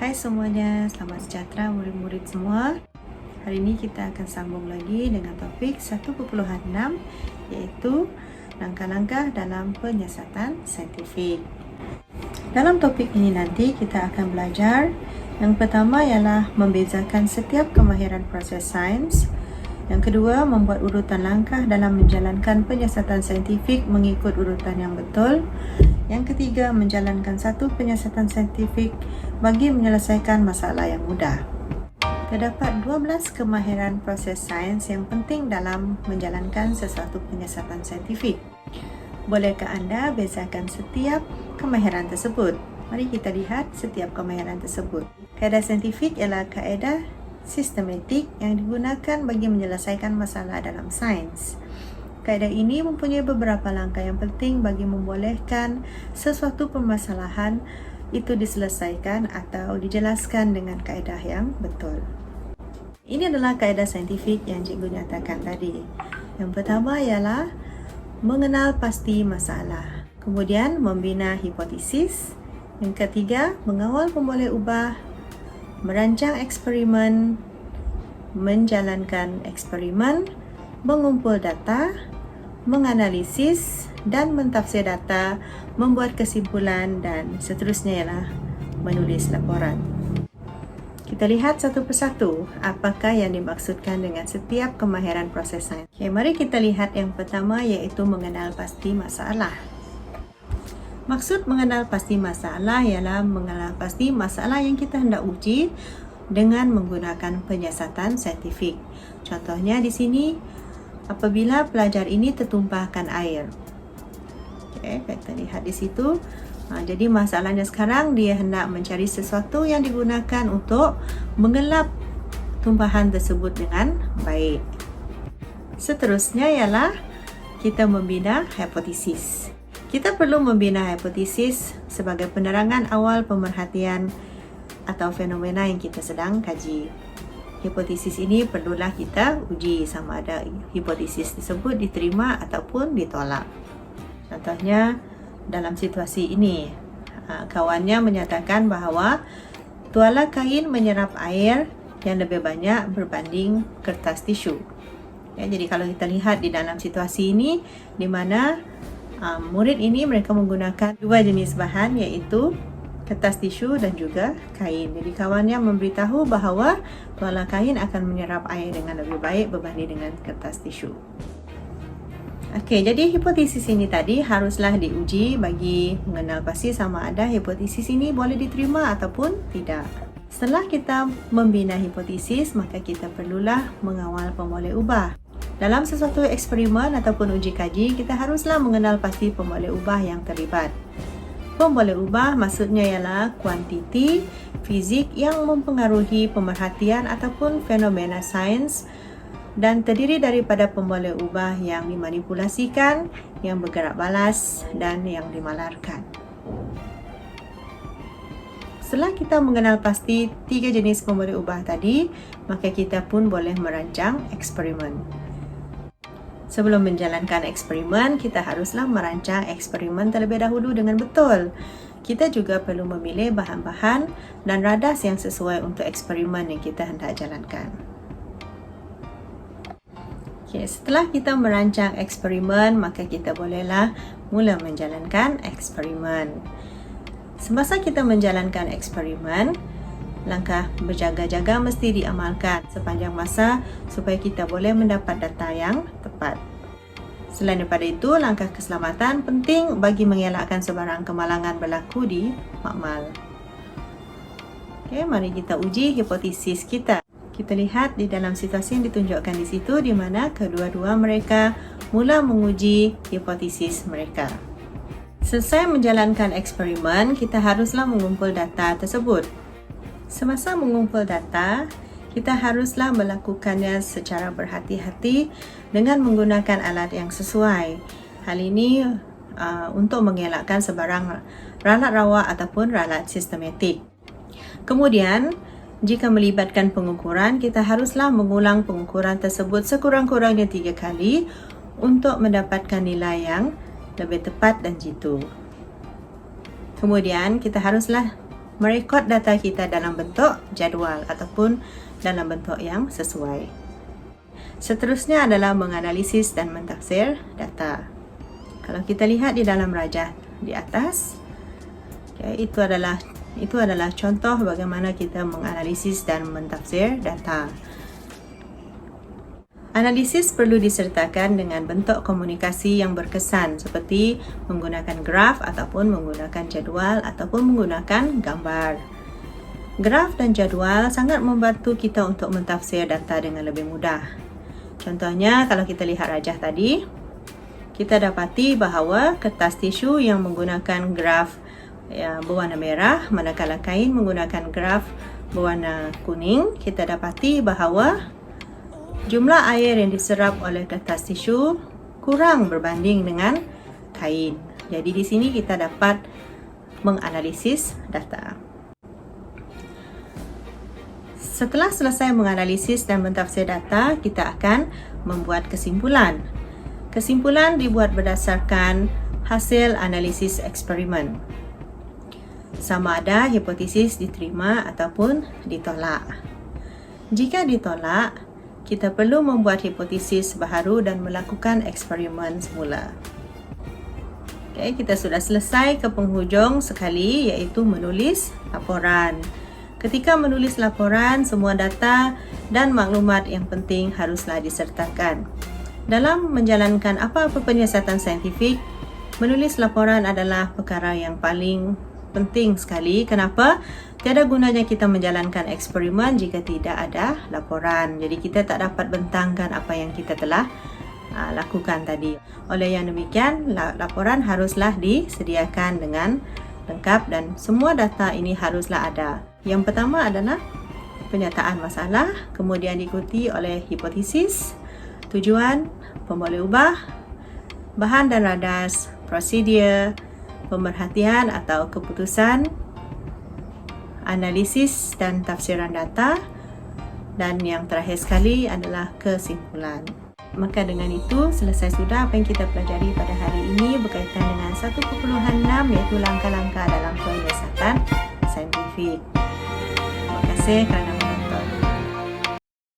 Hai semuanya, selamat sejahtera murid-murid semua. Hari ini kita akan sambung lagi dengan topik 1.6, iaitu langkah-langkah dalam penyiasatan saintifik. Dalam topik ini nanti kita akan belajar yang pertama ialah membezakan setiap kemahiran proses sains. Yang kedua, membuat urutan langkah dalam menjalankan penyiasatan saintifik mengikut urutan yang betul. Yang ketiga, menjalankan satu penyiasatan saintifik bagi menyelesaikan masalah yang mudah. Terdapat 12 kemahiran proses sains yang penting dalam menjalankan sesuatu penyiasatan saintifik. Bolehkah anda bezakan setiap kemahiran tersebut? Mari kita lihat setiap kemahiran tersebut. Kaedah saintifik ialah kaedah sistematik yang digunakan bagi menyelesaikan masalah dalam sains. Kaedah ini mempunyai beberapa langkah yang penting bagi membolehkan sesuatu permasalahan itu diselesaikan atau dijelaskan dengan kaedah yang betul. Ini adalah kaedah saintifik yang cikgu nyatakan tadi. Yang pertama ialah mengenal pasti masalah. Kemudian membina hipotesis. Yang ketiga, mengawal pemboleh ubah, merancang eksperimen, menjalankan eksperimen, mengumpul data, menganalisis dan mentafsir data, membuat kesimpulan dan seterusnya ialah menulis laporan. Kita lihat satu persatu apakah yang dimaksudkan dengan setiap kemahiran proses sains. Okay, mari kita lihat yang pertama iaitu mengenal pasti masalah. Maksud mengenal pasti masalah ialah mengenal pasti masalah yang kita hendak uji dengan menggunakan penyiasatan saintifik. Contohnya di sini, apabila pelajar ini tertumpahkan air. Okey, kita lihat di situ. Jadi masalahnya sekarang dia hendak mencari sesuatu yang digunakan untuk mengelap tumpahan tersebut dengan baik. Seterusnya ialah kita membina hipotesis. Kita perlu membina hipotesis sebagai penerangan awal pemerhatian atau fenomena yang kita sedang kaji. Hipotesis ini perlulah kita uji sama ada hipotesis tersebut diterima ataupun ditolak. Contohnya dalam situasi ini, kawannya menyatakan bahawa tuala kain menyerap air yang lebih banyak berbanding kertas tisu. Ya, jadi kalau kita lihat di dalam situasi ini, di mana murid ini mereka menggunakan dua jenis bahan iaitu kertas tisu dan juga kain. Jadi kawannya memberitahu bahawa tuala kain akan menyerap air dengan lebih baik berbanding dengan kertas tisu. Okey, jadi hipotesis ini tadi haruslah diuji bagi mengenal pasti sama ada hipotesis ini boleh diterima ataupun tidak. Setelah kita membina hipotesis, maka kita perlulah mengawal pemboleh ubah. Dalam sesuatu eksperimen ataupun uji kaji, kita haruslah mengenal pasti pemboleh ubah yang terlibat. Pemboleh ubah maksudnya ialah kuantiti fizik yang mempengaruhi pemerhatian ataupun fenomena sains dan terdiri daripada pemboleh ubah yang dimanipulasikan, yang bergerak balas dan yang dimalarkan. Setelah kita mengenal pasti tiga jenis pemboleh ubah tadi, maka kita pun boleh merancang eksperimen. Sebelum menjalankan eksperimen, kita haruslah merancang eksperimen terlebih dahulu dengan betul. Kita juga perlu memilih bahan-bahan dan radas yang sesuai untuk eksperimen yang kita hendak jalankan. Okay, setelah kita merancang eksperimen, maka kita bolehlah mula menjalankan eksperimen. Semasa kita menjalankan eksperimen, langkah berjaga-jaga mesti diamalkan sepanjang masa supaya kita boleh mendapat data yang tepat. Selain daripada itu, langkah keselamatan penting bagi mengelakkan sebarang kemalangan berlaku di makmal. Okey, mari kita uji hipotesis kita. Kita lihat di dalam situasi yang ditunjukkan di situ di mana kedua-dua mereka mula menguji hipotesis mereka. Selesai menjalankan eksperimen, kita haruslah mengumpul data tersebut. Semasa mengumpul data, kita haruslah melakukannya secara berhati-hati dengan menggunakan alat yang sesuai. Hal ini untuk mengelakkan sebarang ralat rawak ataupun ralat sistematik. Kemudian, jika melibatkan pengukuran, kita haruslah mengulang pengukuran tersebut sekurang-kurangnya 3 kali untuk mendapatkan nilai yang lebih tepat dan jitu. Kemudian, kita haruslah merekod data kita dalam bentuk jadual ataupun dalam bentuk yang sesuai. Seterusnya adalah menganalisis dan mentafsir data. Kalau kita lihat di dalam rajah di atas, itu adalah contoh bagaimana kita menganalisis dan mentafsir data. Analisis perlu disertakan dengan bentuk komunikasi yang berkesan seperti menggunakan graf ataupun menggunakan jadual ataupun menggunakan gambar. Graf dan jadual sangat membantu kita untuk mentafsir data dengan lebih mudah. Contohnya, kalau kita lihat rajah tadi, kita dapati bahawa kertas tisu yang menggunakan graf berwarna merah, manakala kain menggunakan graf berwarna kuning, kita dapati bahawa jumlah air yang diserap oleh kertas tisu kurang berbanding dengan kain. Jadi di sini kita dapat menganalisis data. Setelah selesai menganalisis dan mentafsir data, kita akan membuat kesimpulan. Kesimpulan dibuat berdasarkan hasil analisis eksperimen. Sama ada hipotesis diterima ataupun ditolak. Jika ditolak, kita perlu membuat hipotesis baharu dan melakukan eksperimen semula. Kita sudah selesai ke penghujung sekali, iaitu menulis laporan. Ketika menulis laporan, semua data dan maklumat yang penting haruslah disertakan. Dalam menjalankan apa-apa penyiasatan saintifik, menulis laporan adalah perkara yang paling penting sekali. Kenapa? Tiada gunanya kita menjalankan eksperimen jika tidak ada laporan. Jadi kita tak dapat bentangkan apa yang kita telah lakukan tadi. Oleh yang demikian, laporan haruslah disediakan dengan lengkap dan semua data ini haruslah ada. Yang pertama adalah penyataan masalah, kemudian diikuti oleh hipotesis, tujuan, pemboleh ubah, bahan dan radas, prosedur, pemerhatian atau keputusan, analisis dan tafsiran data, dan yang terakhir sekali adalah kesimpulan. Maka dengan itu selesai sudah apa yang kita pelajari pada hari ini berkaitan dengan 1.6 iaitu langkah-langkah dalam penyiasatan saintifik. Terima kasih kerana